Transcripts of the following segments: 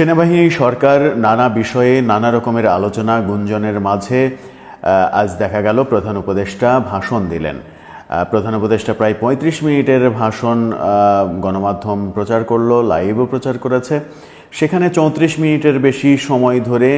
সেনাবাহিনী সরকার নানা বিষয়ে নানা রকমের আলোচনা গুঞ্জনের মাঝে আজ দেখা গেল প্রধান উপদেষ্টা ভাষণ দিলেন। প্রধান উপদেষ্টা প্রায় ৩৫ মিনিটের ভাষণ গণমাধ্যম প্রচার করলো, লাইভও প্রচার করেছে। সেখানে ৩৪ মিনিটের বেশি সময় ধরে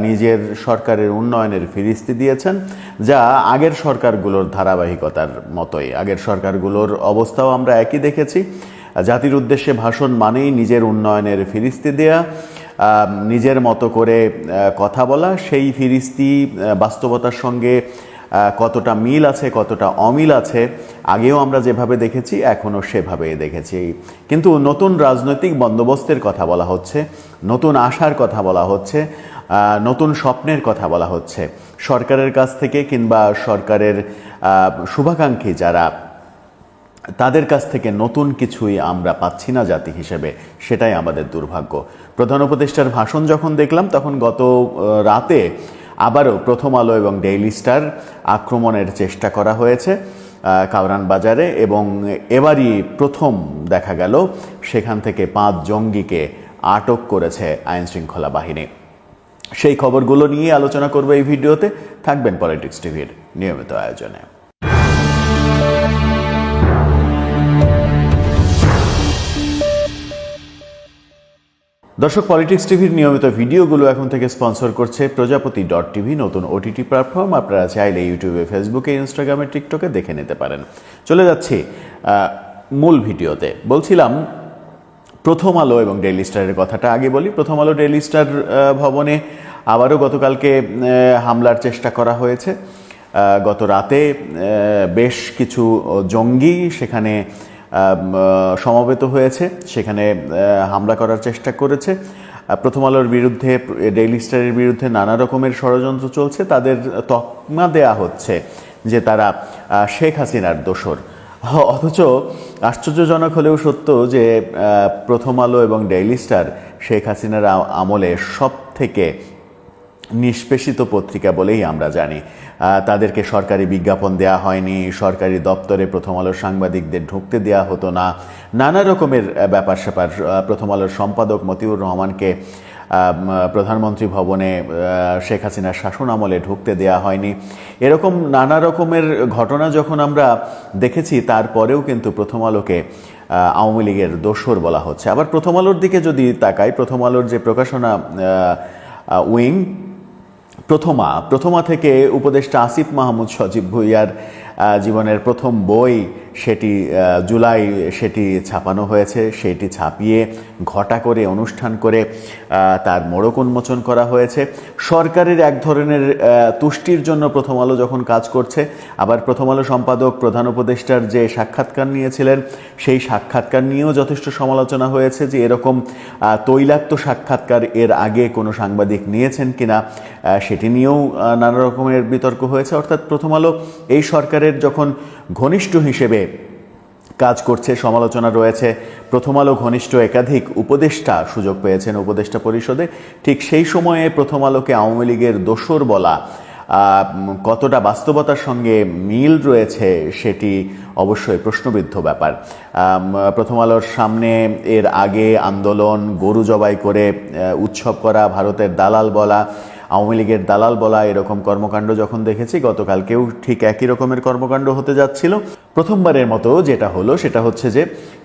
নিজের সরকারের উন্নয়নের ফিরিস্তি দিয়েছেন, যা আগের সরকারগুলোর ধারাবাহিকতার মতোই। আগের সরকারগুলোর অবস্থাও আমরা একই দেখেছি। জাতির উদ্দেশ্যে ভাষণ মানেই নিজের উন্নয়নের ফিরিস্তি দেয়া, নিজের মতো করে কথা বলা। সেই ফিরিস্তি বাস্তবতার সঙ্গে কতটা মিল আছে কতটা অমিল আছে আগেও আমরা যেভাবে দেখেছি এখনও সেভাবে দেখেছি। কিন্তু নতুন রাজনৈতিক বন্দোবস্তের কথা বলা হচ্ছে, নতুন আশার কথা বলা হচ্ছে, নতুন স্বপ্নের কথা বলা হচ্ছে সরকারের কাছ থেকে, কিংবা সরকারের শুভাকাঙ্ক্ষী যারা, তাদের কাছ থেকে নতুন কিছুই আমরা পাচ্ছি না জাতি হিসেবে। সেটাই আমাদের দুর্ভাগ্য। প্রধান উপদেষ্টার ভাষণ যখন দেখলাম তখন গত রাতে আবারও প্রথম আলো এবং ডেইলি স্টার আক্রমণের চেষ্টা করা হয়েছে কাউরান বাজারে, এবং এবারই প্রথম দেখা গেল সেখান থেকে 5 জঙ্গিকে আটক করেছে আইনশৃঙ্খলা বাহিনী। সেই খবরগুলো নিয়ে আলোচনা করব এই ভিডিওতে। থাকবেন পলিটিক্স টিভির নিয়মিত আয়োজনে। দর্শক, পলিটিক্স টিভির নিয়মিত ভিডিওগুলো এখন থেকে স্পন্সর করছে প্রজাপতি.tv, নতুন ওটিটি প্ল্যাটফর্ম। আপনারা চাইলে ইউটিউবে, ফেসবুকে, ইনস্টাগ্রামে, টিকটকে দেখে নিতে পারেন। চলে যাচ্ছি মূল ভিডিওতে। বলছিলাম প্রথম আলো এবং ডেইলি স্টারের কথাটা আগে বলি। প্রথম আলো ডেইলি স্টার ভবনে আবারও গতকালকে হামলার চেষ্টা করা হয়েছে। গত রাতে বেশ কিছু জঙ্গি সেখানে সমবেত হয়েছে, সেখানে হামলা করার চেষ্টা করেছে। প্রথম আলোর বিরুদ্ধে, ডেইলি স্টারের বিরুদ্ধে নানা রকমের ষড়যন্ত্র চলছে। তাদের তকমা দেয়া হচ্ছে যে তারা শেখ হাসিনার দোসর। অথচ আশ্চর্যজনক হলেও সত্য যে প্রথম আলো এবং ডেইলি স্টার শেখ হাসিনার আমলে সব থেকে নিষ্পেষিত পত্রিকা বলেই আমরা জানি। তাদেরকে সরকারি বিজ্ঞাপন দেয়া হয়নি, সরকারি দপ্তরে প্রথম আলোর সাংবাদিকদের ঢুকতে দেয়া হতো না, নানা রকমের ব্যাপার স্যাপার। প্রথম আলোর সম্পাদক মতিউর রহমানকে প্রধানমন্ত্রী ভবনে শেখ হাসিনার শাসন আমলে ঢুকতে দেয়া হয়নি। এরকম নানা রকমের ঘটনা যখন আমরা দেখেছি, তারপরেও কিন্তু প্রথম আলোকে আওয়ামী লীগের দোসর বলা হচ্ছে। আবার প্রথম আলোর দিকে যদি তাকাই, প্রথম আলোর যে প্রকাশনা উইং প্রথমা থেকে উপদেষ্টা আসিফ মাহমুদ সজীব ভুঁইয়ার জীবনের প্রথম বই, সেটি জুলাই সেটি ছাপানো হয়েছে। সেটি ছাপিয়ে ঘটা করে অনুষ্ঠান করে তার মোড়ক উন্মোচন করা হয়েছে। সরকারের এক ধরনের তুষ্টির জন্য প্রথম আলো যখন কাজ করছে, আবার প্রথম আলো সম্পাদক প্রধান উপদেষ্টার যে সাক্ষাৎকার নিয়েছিলেন, সেই সাক্ষাৎকার নিয়েও যথেষ্ট সমালোচনা হয়েছে যে এরকম তৈলাক্ত সাক্ষাৎকার এর আগে কোনো সাংবাদিক নিয়েছেন কিনা, সেটি নিয়েও নানা রকমের বিতর্ক হয়েছে। অর্থাৎ প্রথম আলো এই সরকারের যখন ঘনিষ্ঠ হিসেবে কাজ করছে, সমালোচনা রয়েছে। প্রথম আলো ঘনিষ্ঠ একাধিক উপদেষ্টা সুযোগ পেয়েছেন উপদেষ্টা পরিষদে। ঠিক সেই সময়ে প্রথম আলোকে আওয়ামী লীগের দোসর বলা কতটা বাস্তবতার সঙ্গে মিল রয়েছে সেটি অবশ্যই প্রশ্নবিদ্ধ ব্যাপার। প্রথম আলোর সামনে এর আগে আন্দোলন, গরু জবাই করে উৎসব করা, ভারতের দালাল বলা, আওয়ামী লীগের দালাল বলা, এরকম কর্মকাণ্ড যখন দেখেছি, গতকালকেও ঠিক একই রকমের কর্মকাণ্ড হতে যাচ্ছিল। প্রথমবারের মতো যেটা হলো সেটা হচ্ছে যে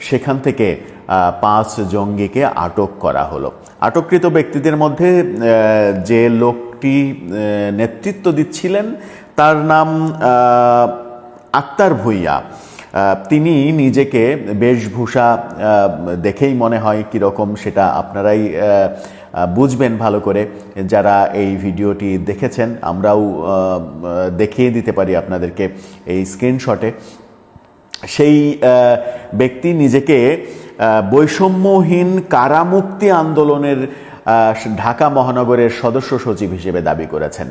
সেখান থেকে 5 জঙ্গিকে আটক করা হলো। আটককৃত ব্যক্তিদের মধ্যে যে লোকটি নেতৃত্ব দিচ্ছিলেন তার নাম আক্তার ভুঁইয়া। তিনি নিজেকে বেশভূষা দেখেই মনে হয় কীরকম সেটা আপনারাই বুঝবেন ভালো করে যারা এই ভিডিওটি দেখেছেন। আমরাও দেখিয়ে দিতে পারি আপনাদেরকে এই স্ক্রিনশটে। সেই ব্যক্তি নিজেকে বৈষম্যহীন কারামুক্তি আন্দোলনের ঢাকা মহানগরের সদস্য সচিব হিসেবে দাবি করেছেন।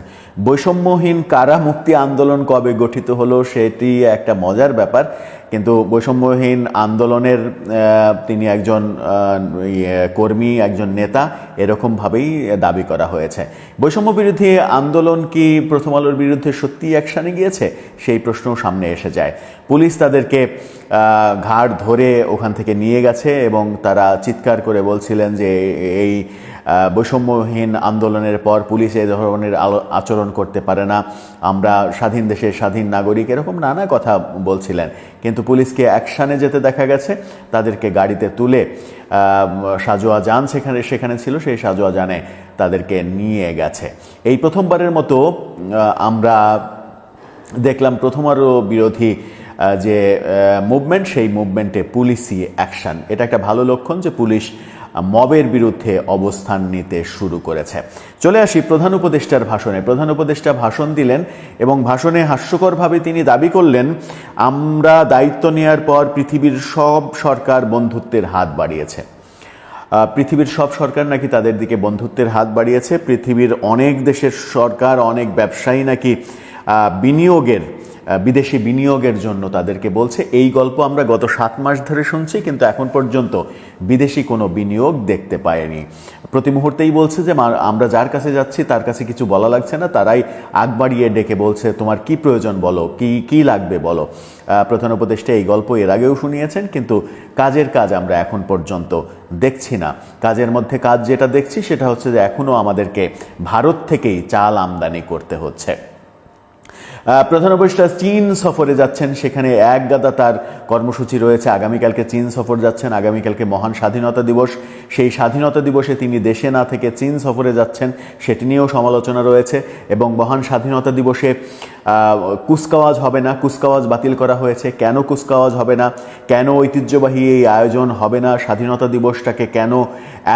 বৈষম্যহীন কারামুক্তি আন্দোলন কবে গঠিত হলো সেটি একটা মজার ব্যাপার, কিন্তু বৈষম্যহীন আন্দোলনের তিনি একজন কর্মী, একজন নেতা, এরকমভাবেই দাবি করা হয়েছে। বৈষম্য বিরোধী আন্দোলন কি প্রথম আলোর বিরুদ্ধে সত্যিই অ্যাকশানে গিয়েছে, সেই প্রশ্নও সামনে এসে যায়। পুলিশ তাদেরকে ঘাড় ধরে ওখান থেকে নিয়ে গেছে এবং তারা চিৎকার করে বলছিলেন যে এই বৈষম্যহীন আন্দোলনের পর পুলিশ এই ধরনের আচরণ করতে পারে না, আমরা স্বাধীন দেশের স্বাধীন নাগরিক, এরকম নানা কথা বলছিলেন। কিন্তু পুলিশকে অ্যাকশানে যেতে দেখা গেছে, তাদেরকে গাড়িতে তুলে সাজোয়া যান সেখানে ছিল, সেই সাজোয়া যানে তাদেরকে নিয়ে গেছে। এই প্রথমবারের মতো আমরা দেখলাম প্রথম আলো বিরোধী যে মুভমেন্ট, সেই মুভমেন্টে পুলিশি অ্যাকশন। এটা একটা ভালো লক্ষণ যে পুলিশ মবের বিরুদ্ধে অবস্থান নিতে শুরু করেছে। চলে আসি প্রধান উপদেষ্টার ভাষণে। প্রধান উপদেষ্টা ভাষণ দিলেন এবং ভাষণে হাস্যকরভাবে তিনি দাবি করলেন, আমরা দায়িত্ব নেওয়ার পর পৃথিবীর সব সরকার বন্ধুত্বের হাত বাড়িয়েছে। পৃথিবীর সব সরকার নাকি তাদের দিকে বন্ধুত্বের হাত বাড়িয়েছে। পৃথিবীর অনেক দেশের সরকার, অনেক ব্যবসায়ী নাকি বিদেশি বিনিয়োগের জন্য তাদেরকে বলছে। এই গল্প আমরা গত 7 মাস ধরে শুনছি, কিন্তু এখন পর্যন্ত বিদেশি কোনো বিনিয়োগ দেখতে পায়নি। প্রতি মুহূর্তেই বলছে যে আমরা যার কাছে যাচ্ছি তার কাছে কিছু বলা লাগছে না, তারাই আগ বাড়িয়ে ডেকে বলছে তোমার কি প্রয়োজন বলো, কি লাগবে বলো। প্রধান উপদেষ্টা এই গল্প এর আগেও শুনিয়েছেন, কিন্তু কাজের কাজ আমরা এখন পর্যন্ত দেখছি না। কাজের মধ্যে কাজ যেটা দেখছি সেটা হচ্ছে যে এখনও আমাদেরকে ভারত থেকেই চাল আমদানি করতে হচ্ছে। প্রধান উপদেষ্টা চীন সফরে যাচ্ছেন, সেখানে এক গাদা তার কর্মসূচি রয়েছে। আগামীকালকে চীন সফর যাচ্ছেন, আগামীকালকে মহান স্বাধীনতা দিবস। সেই স্বাধীনতা দিবসে তিনি দেশে না থেকে চীন সফরে যাচ্ছেন, সেটি নিয়েও সমালোচনা রয়েছে। এবং মহান স্বাধীনতা দিবসে কুচকাওয়াজ হবে না, কুচকাওয়াজ বাতিল করা হয়েছে। কেন কুচকাওয়াজ হবে না, কেন ঐতিহ্যবাহী এই আয়োজন হবে না, স্বাধীনতা দিবসটাকে কেন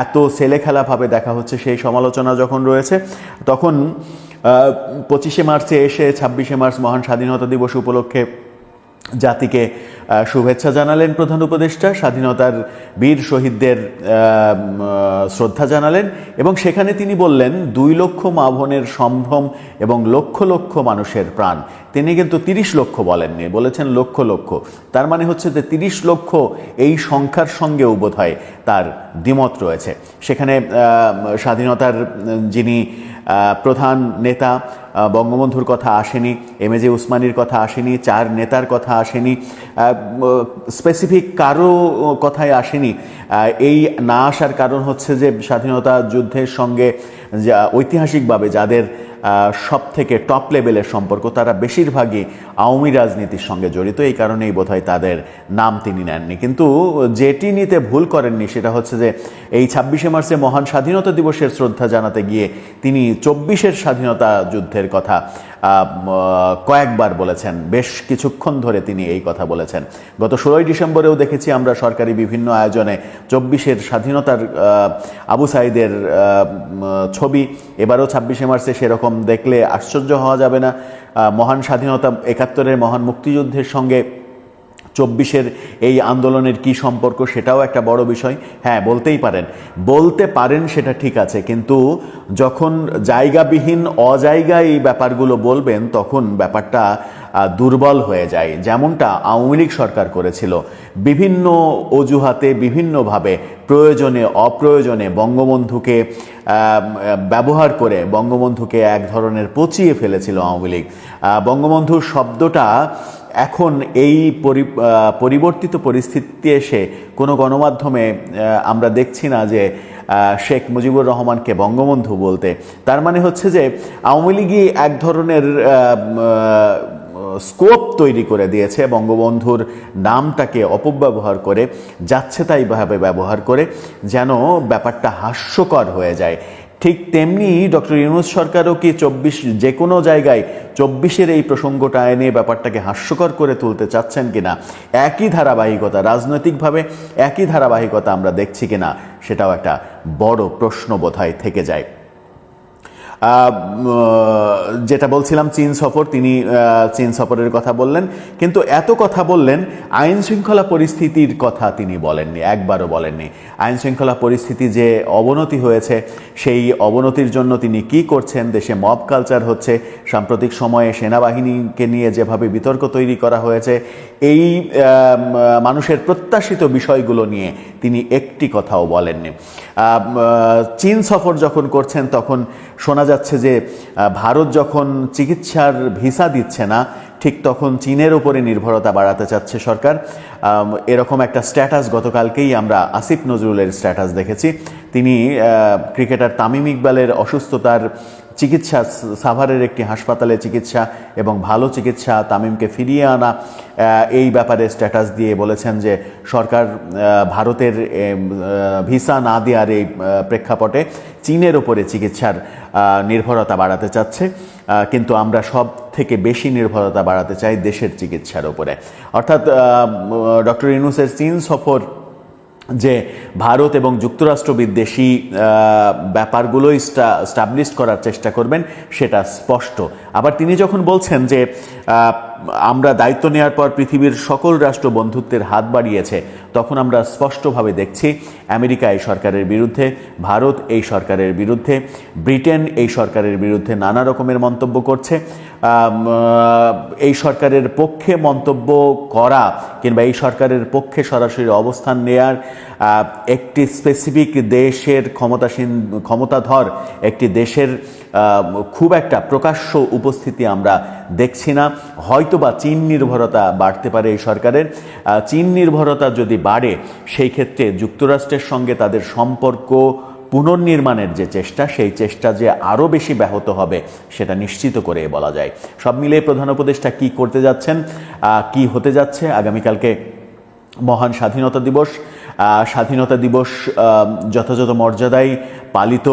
এত ছেলেখেলাভাবে দেখা হচ্ছে, সেই সমালোচনা যখন রয়েছে, তখন 25শে মার্চে এসে 26শে মার্চ মহান স্বাধীনতা দিবস উপলক্ষে জাতিকে শুভেচ্ছা জানালেন প্রধান উপদেষ্টা, স্বাধীনতার বীর শহীদদের শ্রদ্ধা জানালেন এবং সেখানে তিনি বললেন 2 লক্ষ মা বোনের সম্ভ্রম এবং লক্ষ লক্ষ মানুষের প্রাণ। তিনি কিন্তু 30 লক্ষ বলেননি, বলেছেন লক্ষ লক্ষ। তার মানে হচ্ছে যে 30 লক্ষ এই সংখ্যার সঙ্গেও বোধহয় তার দ্বিমত রয়েছে। সেখানে স্বাধীনতার যিনি প্রধান নেতা বঙ্গবন্ধুর কথা আসেনি, এমএজে উসমানির কথা আসেনি, 4 নেতার কথা আসেনি, স্পেসিফিক কারো কথাই আসেনি। এই না আসার কারণ হচ্ছে যে স্বাধীনতা যুদ্ধের সঙ্গে ঐতিহাসিকভাবে যাদের সব থেকে টপ লেভেলের সম্পর্ক, তারা বেশিরভাগই আওয়ামী রাজনীতির সঙ্গে জড়িত। এই কারণেই বোধহয় তাদের নাম তিনি নেননি। কিন্তু যেটি নিতে ভুল করেননি সেটা হচ্ছে যে এই 26শে মার্চে মহান স্বাধীনতা দিবসের শ্রদ্ধা জানাতে গিয়ে তিনি 24-এর স্বাধীনতা যুদ্ধের কথা কয়েকবার বলেছেন, বেশ কিছুক্ষণ ধরে তিনি এই কথা বলেছেন। গত 16ই ডিসেম্বরেও দেখেছি আমরা সরকারি বিভিন্ন আয়োজনে 24-এর স্বাধীনতার আবু সাইদের ছবি। এবারও 26শে মার্চে সেরকম দেখলে আশ্চর্য হওয়া যাবে না। মহান স্বাধীনতা 71-এর মহান মুক্তিযুদ্ধের সঙ্গে 24-এর এই আন্দোলনের কি সম্পর্ক, সেটাও একটা বড় বিষয়। হ্যাঁ, বলতে পারেন সেটা ঠিক আছে, কিন্তু যখন জায়গাবিহীন অজায়গায় এই ব্যাপারগুলো বলবেন তখন ব্যাপারটা দুর্বল হয়ে যায়। যেমনটা আওয়ামী লীগ সরকার করেছিল, বিভিন্ন অজুহাতে বিভিন্নভাবে প্রয়োজনে অপ্রয়োজনে বঙ্গবন্ধুকে ব্যবহার করে বঙ্গবন্ধুকে এক ধরনের পচিয়ে ফেলেছিল আওয়ামী লীগ। বঙ্গবন্ধু শব্দটা এখন এই পরিবর্তিত পরিস্থিতিতে এসে কোনো গণমাধ্যমে আমরা দেখছি না যে শেখ মুজিবুর রহমানকে বঙ্গবন্ধু বলতে। তার মানে হচ্ছে যে আওয়ামী লীগই এক ধরনের স্কোপ তৈরি করে দিয়েছে, বঙ্গবন্ধুর নামটাকে অপব্যবহার করে, যাচ্ছে তাই ভাবে ব্যবহার করে, যেন ব্যাপারটা হাস্যকর হয়ে যায়। ঠিক তেমনি ডক্টর ইউনূস সরকারও কি 24 যে কোনো জায়গায় 24-এর এই প্রসঙ্গটা এনে ব্যাপারটাকে হাস্যকর করে তুলতে চাচ্ছেন কিনা, একই ধারাবাহিকতা, রাজনৈতিকভাবে একই ধারাবাহিকতা আমরা দেখছি কিনা, সেটাও একটা বড় প্রশ্ন বোধহয় থেকে যায়। যেটা বলছিলাম চীন সফর, তিনি চীন সফরের কথা বললেন, কিন্তু এত কথা বললেন, আইন শৃঙ্খলা পরিস্থিতির কথা তিনি বলেননি, একবারও বলেননি। আইন শৃঙ্খলা পরিস্থিতি যে অবনতি হয়েছে, সেই অবনতির জন্য তিনি কি করছেন, দেশে মব কালচার হচ্ছে, সাম্প্রতিক সময়ে সেনাবাহিনীকে নিয়ে যেভাবে বিতর্ক তৈরি করা হয়েছে, এই মানুষের প্রত্যাশিত বিষয়গুলো নিয়ে তিনি একটি কথাও বলেননি। চীন সফর যখন করছেন তখন শোনা যাচ্ছে যে ভারত যখন চিকিৎসার ভিসা দিচ্ছে না, ঠিক তখন চীনের উপরে নির্ভরতা বাড়াতে চাচ্ছে সরকার। এরকম একটা স্ট্যাটাস গতকালকেই আমরা আসিফ নজরুলের স্ট্যাটাস দেখেছি। তিনি ক্রিকেটার তামিম ইকবালের অসুস্থতার চিকিৎসা, সাভারের একটি হাসপাতালে চিকিৎসা এবং ভালো চিকিৎসা, তামিমকে ফিরিয়ে আনা, এই ব্যাপারে স্ট্যাটাস দিয়ে বলেছেন যে সরকার ভারতের ভিসা না দেওয়ার এই প্রেক্ষাপটে চীনের ওপরে চিকিৎসার নির্ভরতা বাড়াতে চাচ্ছে, কিন্তু আমরা সব থেকে বেশি নির্ভরতা বাড়াতে চাই দেশের চিকিৎসার ওপরে। অর্থাৎ ডক্টর ইউনূসের চীন সফর যে ভারত এবং যুক্তরাষ্ট্র বিদ্বেষী ব্যাপারগুলোই স্টাবলিশ করার চেষ্টা করবেন সেটা স্পষ্ট। আবার তিনি যখন বলছেন যে আমরা দায়িত্ব নেওয়ার পর পৃথিবীর সকল রাষ্ট্র বন্ধুত্বের হাত বাড়িয়েছে, তখন আমরা স্পষ্টভাবে দেখছি আমেরিকা এই সরকারের বিরুদ্ধে, ভারত এই সরকারের বিরুদ্ধে, ব্রিটেন এই সরকারের বিরুদ্ধে নানা রকমের মন্তব্য করছে। এই সরকারের পক্ষে মন্তব্য করা কিংবা এই সরকারের পক্ষে সরাসরি অবস্থান নেয়ার একটি স্পেসিফিক দেশের ক্ষমতাধর একটি দেশের খুব একটা প্রকাশ্য উপস্থিতি আমরা দেখছি না। হয়তোবা চীন নির্ভরতা বাড়তে পারে এই সরকারের। চীন নির্ভরতা যদি বাড়ে, সেই ক্ষেত্রে যুক্তরাষ্ট্রের সঙ্গে তাদের সম্পর্ক পুনর্নির্মাণের যে চেষ্টা, সেই চেষ্টা যে আরও বেশি ব্যাহত হবে সেটা নিশ্চিত করে বলা যায়। সব মিলিয়ে প্রধান উপদেষ্টা কী করতে যাচ্ছেন, কি হতে যাচ্ছে, আগামীকালকে মহান স্বাধীনতা দিবস। স্বাধীনতা দিবস যথাযথ মর্যাদায় পালিত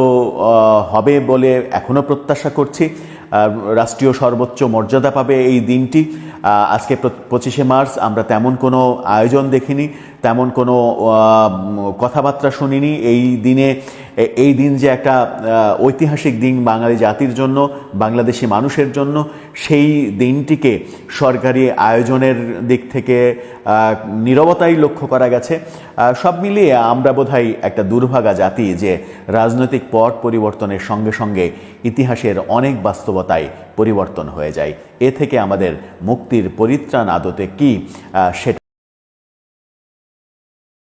হবে বলে এখনও প্রত্যাশা করছি। রাষ্ট্রীয় সর্বোচ্চ মর্যাদা পাবে এই দিনটি। আজকে 25শে মার্চ আমরা তেমন কোনো আয়োজন দেখিনি, তেমন কোনো কথাবার্তা শুনিনি। এই দিন যে একটা ঐতিহাসিক দিন বাঙালি জাতির জন্য, বাংলাদেশি মানুষের জন্য, সেই দিনটিকে সরকারি আয়োজনের দিক থেকে নীরবতাই লক্ষ্য করা গেছে। সব মিলিয়ে আমরা বোধহয় একটা দুর্ভাগা জাতি যে রাজনৈতিক পট পরিবর্তনের সঙ্গে সঙ্গে ইতিহাসের অনেক বাস্তবতায় পরিবর্তন হয়ে যায়। এ থেকে আমাদের মুক্তির পরিত্রাণ আদতে কি সেটা